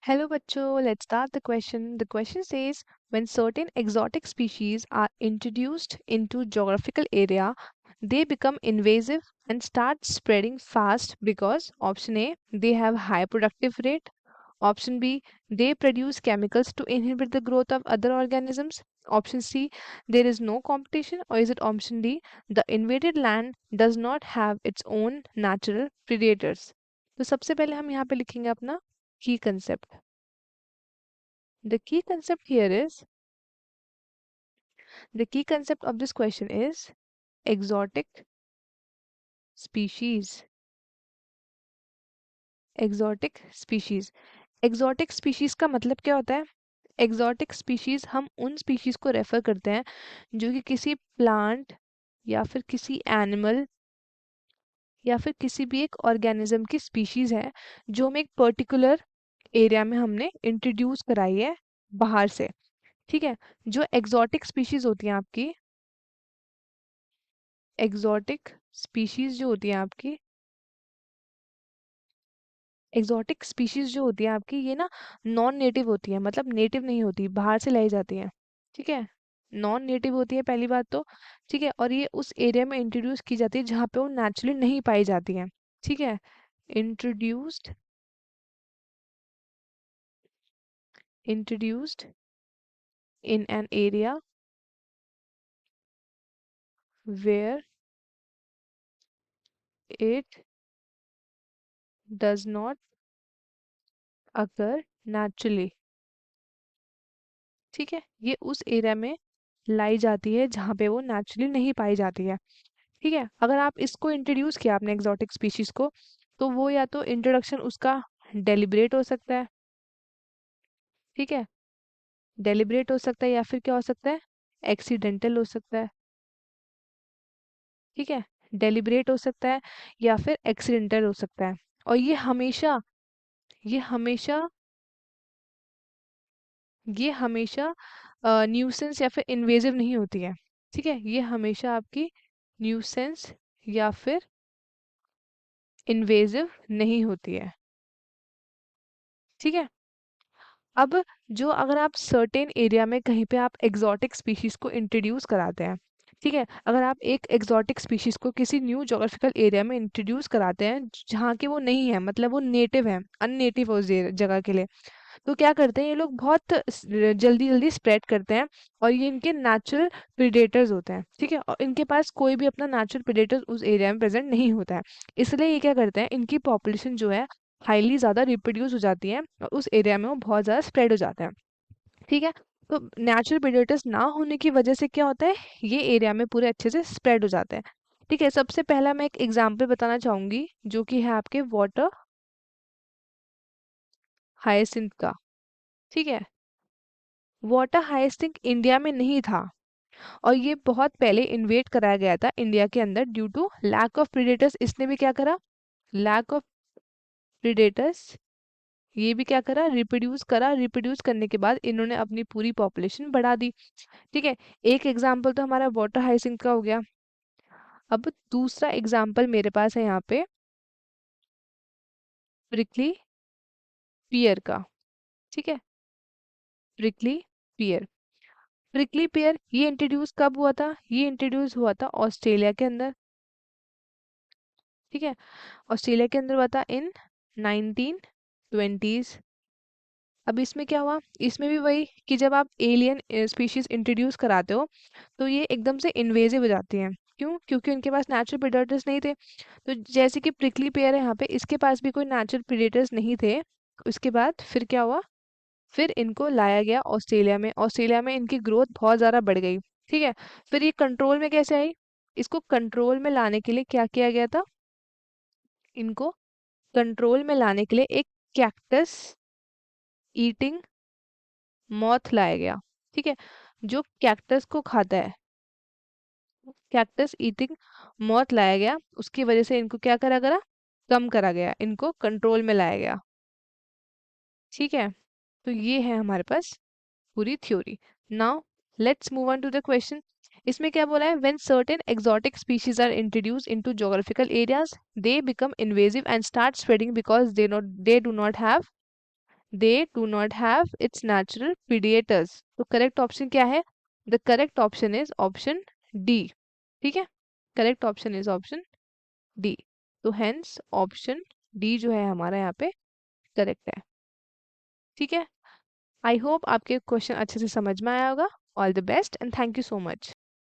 Hello, bachcho. Let's start the question. The question says, when certain exotic species are introduced into geographical area, they become invasive and start spreading fast because option A, they have high productive rate. Option B, they produce chemicals to inhibit the growth of other organisms. Option C, there is no competition. Or is it option D, the invaded land does not have its own natural predators? तो सबसे पहले हम यहाँ पे लिखेंगे अपना की concept. The key concept here is the key concept of this question is exotic species. Exotic species. Exotic species का मतलब क्या होता है? Exotic species हम उन species को रेफर करते हैं जो कि किसी प्लांट या फिर किसी एनिमल या फिर किसी भी एक ऑर्गेनिज्म की स्पीशीज है जो हमें एक पर्टिकुलर एरिया में हमने इंट्रोड्यूस कराई है बाहर से. ठीक है. जो एग्जॉटिक स्पीशीज होती हैं आपकी, एग्जॉटिक स्पीशीज जो होती हैं आपकी, एग्जॉटिक स्पीशीज जो होती है आपकी, ये ना नॉन नेटिव होती है, मतलब नेटिव नहीं होती, बाहर से लाई जाती हैं. ठीक है. नॉन नेटिव होती है पहली बात तो. ठीक है. और ये उस एरिया में इंट्रोड्यूस की जाती है जहाँ पे वो नेचुरली नहीं पाई जाती हैं. ठीक है. Introduced introduced in an area where it does not occur naturally. ठीक है. ये उस एरिया में लाई जाती है जहाँ पे वो नेचुरली नहीं पाई जाती है. ठीक है. अगर आप इसको इंट्रोड्यूस किया आपने एग्जॉटिक स्पीशीज को, तो वो या तो इंट्रोडक्शन उसका डेलिब्रेट हो सकता है. ठीक है. डेलिब्रेट हो सकता है या फिर क्या हो सकता है, एक्सीडेंटल हो सकता है. ठीक है. डेलिब्रेट हो सकता है या फिर एक्सीडेंटल हो सकता है. और ये हमेशा ये हमेशा न्यूसेंस या फिर इन्वेजिव नहीं होती है. ठीक है. ये हमेशा आपकी न्यूसेंस या फिर इन्वेजिव नहीं होती है. ठीक है. अब जो अगर आप सर्टेन एरिया में कहीं पे आप एग्जॉटिक स्पीशीज को इंट्रोड्यूस कराते हैं, ठीक है, अगर आप एक एग्जॉटिक स्पीशीज को किसी न्यू जोग्राफिकल एरिया में इंट्रोड्यूस कराते हैं जहाँ के वो नहीं है, मतलब वो नेटिव है, अननेटिव है उस जगह के लिए, तो क्या करते हैं ये लोग, बहुत जल्दी जल्दी स्प्रेड करते हैं. और ये इनके नेचुरल प्रिडेटर्स होते हैं. ठीक है. और इनके पास कोई भी अपना नेचुरल प्रिडेटर उस एरिया में प्रेजेंट नहीं होता है. इसलिए ये क्या करते हैं, इनकी पॉपुलेशन जो है हाईली ज़्यादा रिप्रोड्यूस हो जाती है और उस एरिया में वो बहुत ज़्यादा स्प्रेड हो जाते हैं. ठीक है. तो नेचुरल प्रेडेटर्स ना होने की वजह से क्या होता है, ये एरिया में पूरे अच्छे से स्प्रेड हो जाते हैं. ठीक है. सबसे पहला मैं एक एग्जांपल बताना चाहूंगी जो कि है आपके वाटर हायासिंथ का. ठीक है. वाटर हायासिंथ इंडिया में नहीं था और ये बहुत पहले इन्वेट कराया गया था इंडिया के अंदर due to lack of predators. इसने भी क्या करा, लैक ऑफ प्रेडेटर्स, ये भी क्या करा, रिप्रोड्यूस करा. रिप्रोड्यूस करने के बाद इन्होंने अपनी पूरी पॉपुलेशन बढ़ा दी. ठीक है. एक एग्जाम्पल तो हमारा वाटर हाइसिंथ का हो गया. अब दूसरा एग्जाम्पल मेरे पास है यहाँ पे प्रिकली पियर का. ठीक है. प्रिकली पियर. प्रिकली पियर ये इंट्रोड्यूस कब हुआ था, ये इंट्रोड्यूस हुआ था ऑस्ट्रेलिया के अंदर. ठीक है. ऑस्ट्रेलिया के अंदर हुआ था इन 1920s. अब इसमें क्या हुआ, इसमें भी वही कि जब आप एलियन स्पीशीज इंट्रोड्यूस कराते हो तो ये एकदम से इन्वेजिव हो जाती हैं. क्यों? क्योंकि उनके पास नेचुरल प्रेडेटर्स नहीं थे. तो जैसे कि प्रिकली पेयर है यहाँ पे, इसके पास भी कोई नेचुरल प्रेडेटर्स नहीं थे. उसके बाद फिर क्या हुआ, फिर इनको लाया गया ऑस्ट्रेलिया में. ऑस्ट्रेलिया में इनकी ग्रोथ बहुत ज़्यादा बढ़ गई. ठीक है. फिर ये कंट्रोल में कैसे आई, इसको कंट्रोल में लाने के लिए क्या किया गया था, इनको कंट्रोल में लाने के लिए एक कैक्टस ईटिंग मॉथ लाया गया. ठीक है. जो कैक्टस को खाता है, कैक्टस ईटिंग मॉथ लाया गया. उसकी वजह से इनको क्या करा गया, कम करा गया, इनको कंट्रोल में लाया गया. ठीक है. तो ये है हमारे पास पूरी theory. Now let's move on to the question. इसमें क्या बोला है, when certain exotic species are introduce into geographical areas they become invasive and start spreading because they do not have they do not have its natural predators. तो correct option क्या है? The correct option is option D. ठीक है, correct option is option D. तो hence option D जो है हमारा यहाँ पे करेक्ट है। ठीक है, आई होप आपके क्वेश्चन अच्छे से समझ में आया होगा। All the best and thank you so much.